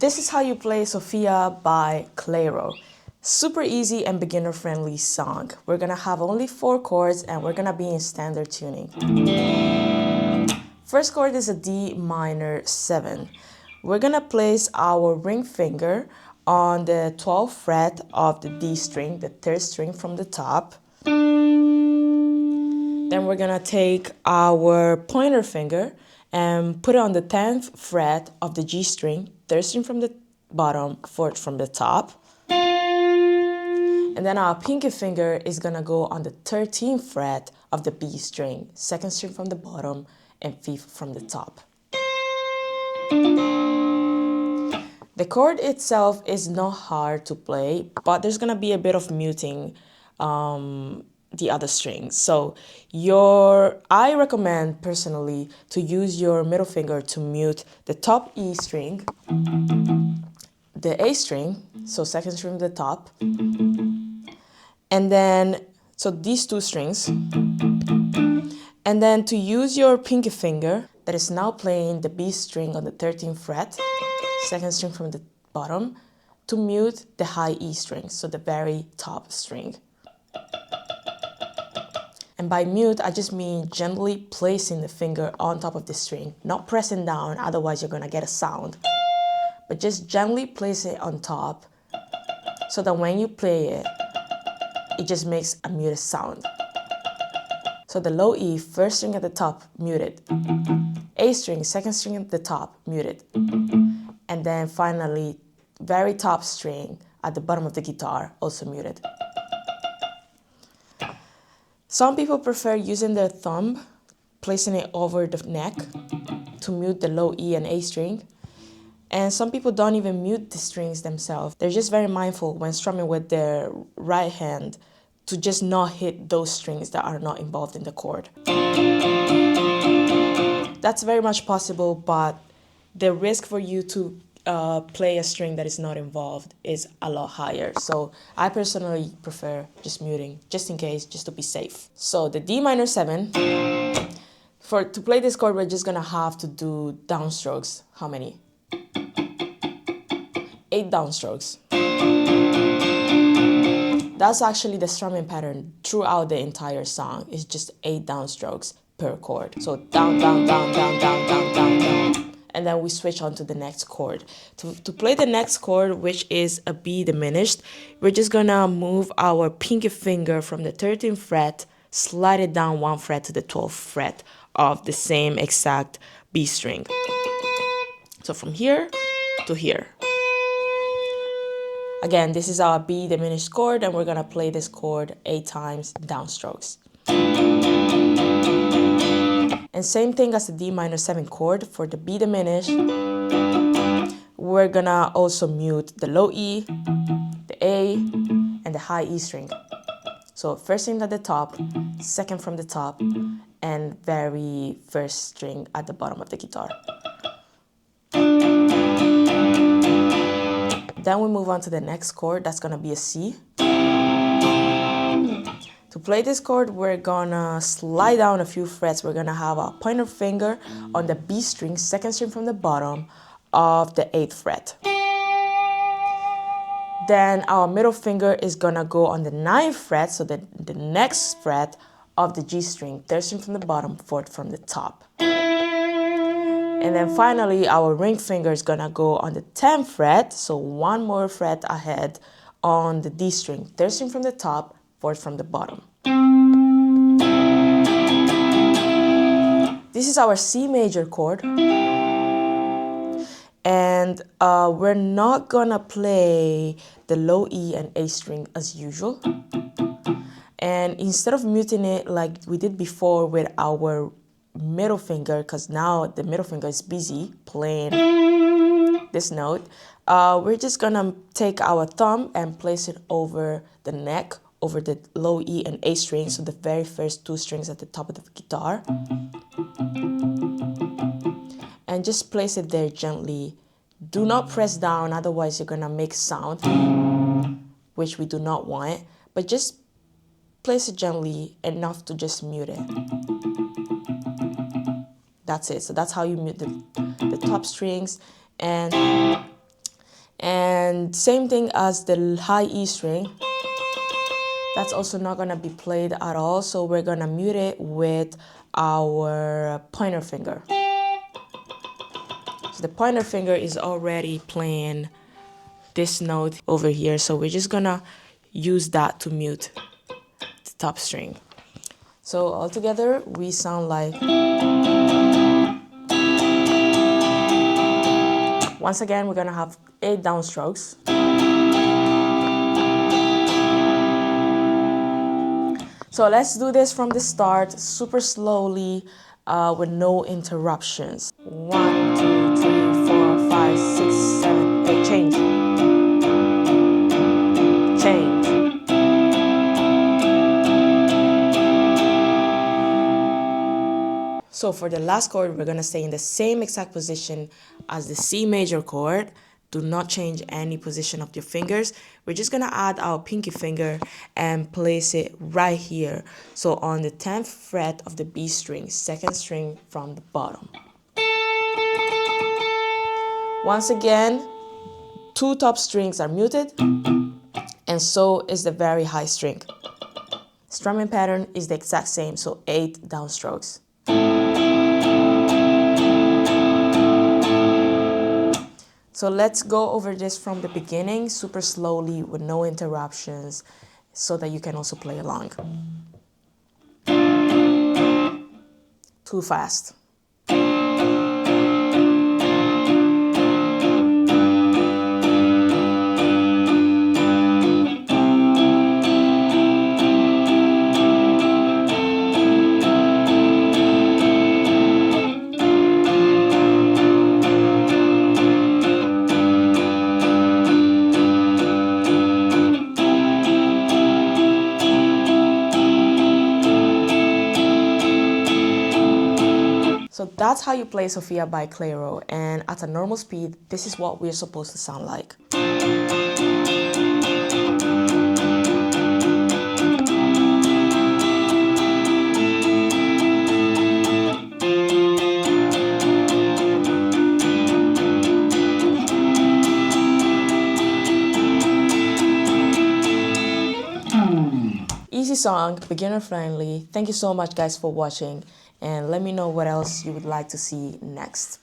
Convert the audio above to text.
This is how you play Sofia by Clairo. Super easy and beginner-friendly song. We're gonna have only 4 chords and we're gonna be in standard tuning. First chord is a D minor 7. We're gonna place our ring finger on the 12th fret of the D string, the 3rd string from the top. Then we're gonna take our pointer finger and put it on the 10th fret of the G string, 3rd string from the bottom, 4th from the top. And then our pinky finger is gonna go on the 13th fret of the B string, 2nd string from the bottom and 5th from the top. The chord itself is not hard to play, but there's gonna be a bit of muting the other strings. So I recommend personally to use your middle finger to mute the top E string, the A string, so 2nd string from the top, and then, so these 2 strings, and then to use your pinky finger that is now playing the B string on the 13th fret, 2nd string from the bottom, to mute the high E string, so the very top string. And by mute, I just mean gently placing the finger on top of the string, not pressing down, otherwise you're gonna get a sound. But just gently place it on top so that when you play it, it just makes a muted sound. So the low E, 1st string at the top, muted. A string, 2nd string at the top, muted. And then finally, very top string at the bottom of the guitar, also muted. Some people prefer using their thumb, placing it over the neck to mute the low E and A string. And some people don't even mute the strings themselves. They're just very mindful when strumming with their right hand to just not hit those strings that are not involved in the chord. That's very much possible, but the risk for you to play a string that is not involved is a lot higher. So I personally prefer just muting, just in case, just to be safe. So the D minor 7, to play this chord, we're just gonna have to do downstrokes. How many? 8 downstrokes. That's actually the strumming pattern throughout the entire song. It's just 8 downstrokes per chord. So down, down, down, down, down, down, down, down. And then we switch on to the next chord. To play the next chord, which is a B diminished, we're just gonna move our pinky finger from the 13th fret, slide it down 1 fret to the 12th fret of the same exact B string. So from here to here. Again, this is our B diminished chord, and we're gonna play this chord 8 times downstrokes. And same thing as the D minor 7 chord, for the B diminished, we're gonna also mute the low E, the A, and the high E string. So 1st string at the top, 2nd from the top, and very 1st string at the bottom of the guitar. Then we move on to the next chord, that's gonna be a C. To play this chord, we're gonna slide down a few frets. We're gonna have our pointer finger on the B string, 2nd string from the bottom of the 8th fret. Then our middle finger is gonna go on the 9th fret, so the next fret of the G string, 3rd string from the bottom, 4th from the top. And then finally, our ring finger is gonna go on the 10th fret, so 1 more fret ahead on the D string, 3rd string from the top, 4th from the bottom. This is our C major chord. And we're not gonna play the low E and A string as usual. And instead of muting it like we did before with our middle finger, because now the middle finger is busy playing this note, we're just gonna take our thumb and place it over the neck, over the low E and A string, so the very 1st 2 strings at the top of the guitar. And just place it there gently. Do not press down, otherwise you're gonna make sound, which we do not want, but just place it gently, enough to just mute it. That's it. So that's how you mute the top strings. And And same thing as the high E string. That's also not gonna be played at all, so we're gonna mute it with our pointer finger. So the pointer finger is already playing this note over here, so we're just gonna use that to mute the top string. So altogether, we sound like... Once again, we're gonna have 8 downstrokes. So let's do this from the start, super slowly, with no interruptions. 1, 2, 3, 4, 5, 6, 7, 8, change. Change. So for the last chord, we're gonna stay in the same exact position as the C major chord. Do not change any position of your fingers. We're just gonna add our pinky finger and place it right here. So on the 10th fret of the B string, 2nd string from the bottom. Once again, 2 top strings are muted, and so is the very high string. Strumming pattern is the exact same, so 8 downstrokes. So let's go over this from the beginning, super slowly with no interruptions, so that you can also play along. Too fast. So that's how you play Sofia by Clairo, and at a normal speed, this is what we're supposed to sound like. Easy song, beginner friendly. Thank you so much guys for watching, and let me know what else you would like to see next.